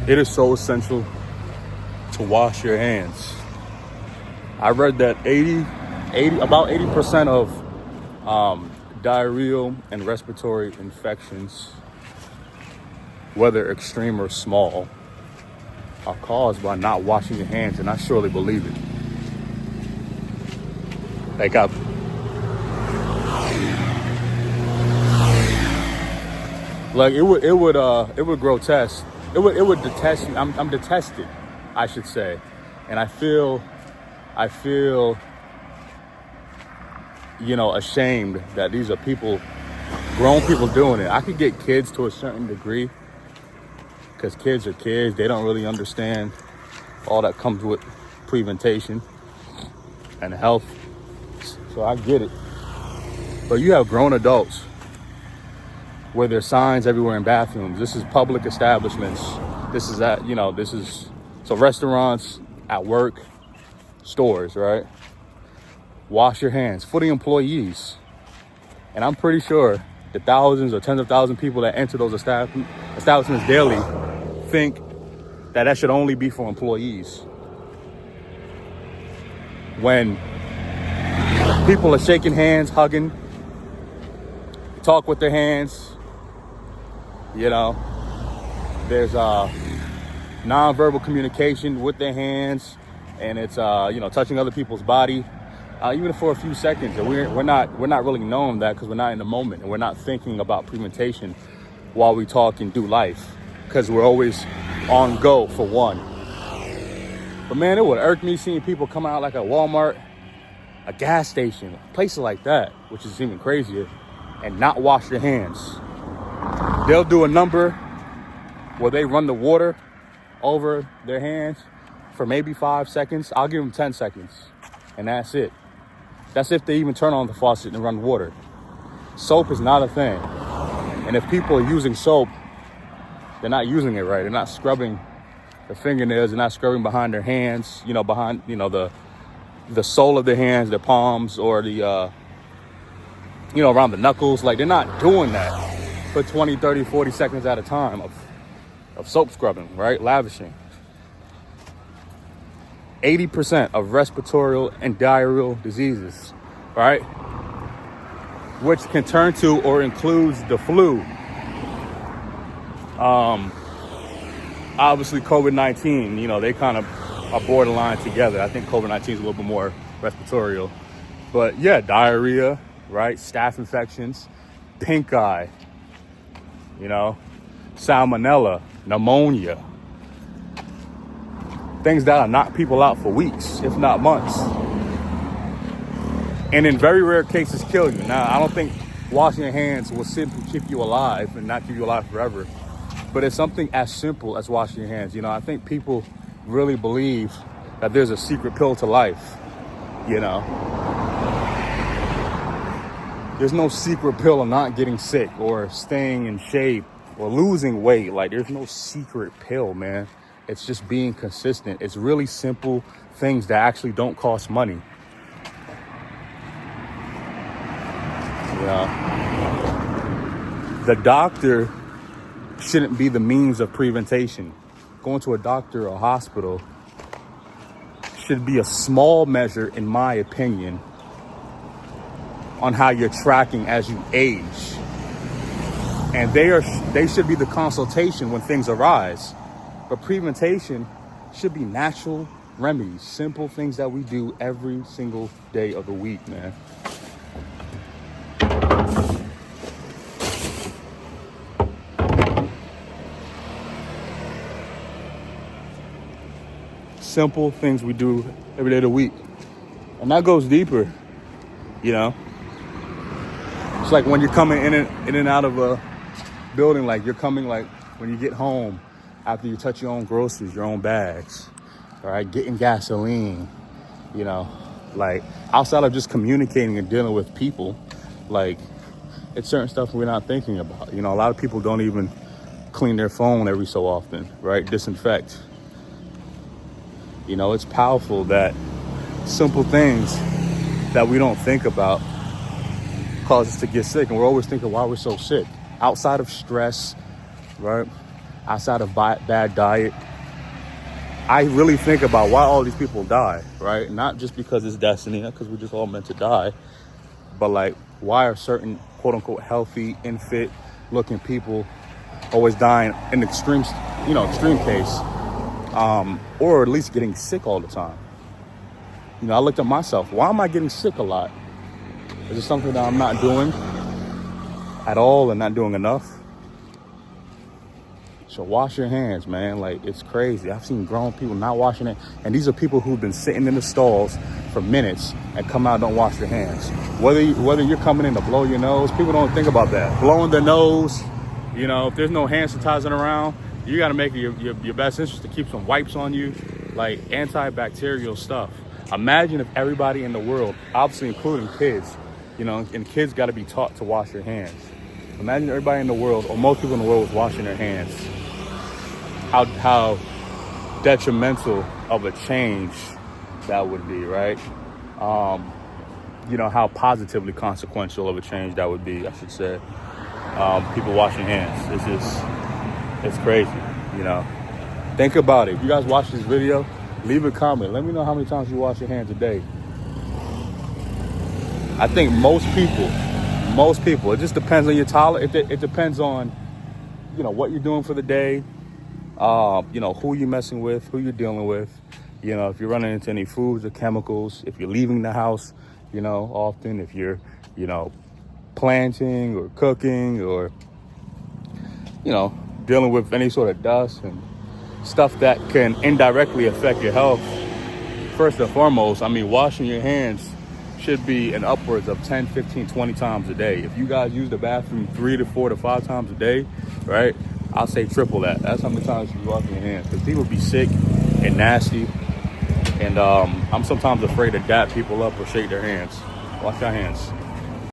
It is so essential to wash your hands. I read that about 80% of diarrheal and respiratory infections, whether extreme or small, are caused by not washing your hands, and I surely believe it. Like it would grotesque. It would detest you. I'm detested, I should say, and I feel, ashamed that these are grown people doing it. I could get kids to a certain degree, because kids are kids. They don't really understand all that comes with prevention and health. So I get it. But you have grown adults where there's signs everywhere in bathrooms. This is public establishments. This is so restaurants, at work, stores, right? Wash your hands for the employees. And I'm pretty sure the thousands or tens of thousands of people that enter those establishments daily think that should only be for employees. When people are shaking hands, hugging, talk with their hands, there's nonverbal communication with their hands, and it's touching other people's body, even for a few seconds. And we're not really knowing that because we're not in the moment, and we're not thinking about prevention while we talk and do life, because we're always on go for one. But man, it would irk me seeing people come out like a Walmart, a gas station, places like that, which is even crazier, and not wash their hands. They'll do a number where they run the water over their hands for maybe 5 seconds. I'll give them 10 seconds, and that's it. That's if they even turn on the faucet and run water. Soap is not a thing. And if people are using soap, they're not using it right. They're not scrubbing the fingernails. They're not scrubbing behind their hands, behind, the sole of their hands, their palms, or the, around the knuckles. Like, they're not doing that for 20, 30, 40 seconds at a time of soap scrubbing, right? Lavishing. 80% of respiratory and diarrheal diseases, right? Which can turn to or includes the flu. Obviously COVID-19, they kind of are borderline together. I think COVID-19 is a little bit more respiratory. But yeah, diarrhea, right? Staph infections, pink eye, salmonella, pneumonia. Things that'll knock people out for weeks, if not months. And in very rare cases, kill you. Now, I don't think washing your hands will simply keep you alive and not keep you alive forever. But it's something as simple as washing your hands. I think people really believe that there's a secret pill to life, There's no secret pill of not getting sick or staying in shape or losing weight. Like, there's no secret pill, man. It's just being consistent. It's really simple things that actually don't cost money. The doctor shouldn't be the means of prevention. Going to a doctor or a hospital should be a small measure, in my opinion, on how you're tracking as you age. And they should be the consultation when things arise. But prevention should be natural remedies, simple things that we do every single day of the week, man. Simple things we do every day of the week. And that goes deeper, It's like when you're coming in and out of a building, like you're coming, like when you get home after you touch your own groceries, your own bags, all right, getting gasoline, like outside of just communicating and dealing with people, like it's certain stuff we're not thinking about. A lot of people don't even clean their phone every so often, right? Disinfect. It's powerful that simple things that we don't think about cause us to get sick. And we're always thinking why we're so sick. Outside of stress, right? outside of bad diet, I really think about why all these people die, right? Not just because it's destiny, not because we're just all meant to die, but like, why are certain quote unquote healthy and fit looking people always dying in extreme case, or at least getting sick all the time? I looked at myself. Why am I getting sick a lot? Is it something that I'm not doing at all and not doing enough? So wash your hands, man. Like, it's crazy. I've seen grown people not washing it. And these are people who've been sitting in the stalls for minutes and come out and don't wash their hands. Whether you're coming in to blow your nose, people don't think about that. Blowing their nose, if there's no hand sanitizer around, you got to make it your best interest to keep some wipes on you, like antibacterial stuff. Imagine if everybody in the world, obviously including kids, and kids got to be taught to wash their hands. Imagine everybody in the world, or most people in the world, was washing their hands. How detrimental of a change that would be, right? How positively consequential of a change that would be, I should say. People washing hands. It's crazy, Think about it. If you guys watch this video, leave a comment. Let me know how many times you wash your hands a day. I think most people, it just depends on your tolerance. It depends on, what you're doing for the day, who you're messing with, who you're dealing with, if you're running into any foods or chemicals, if you're leaving the house, often, if you're, planting or cooking or, dealing with any sort of dust and stuff that can indirectly affect your health. First and foremost, washing your hands should be in upwards of 10, 15, 20 times a day. If you guys use the bathroom 3 to 4 to 5 times a day, right, I'll say triple that. That's how many times you wash your hands, because people be sick and nasty, and I'm sometimes afraid to dap people up or shake their hands. Wash your hands.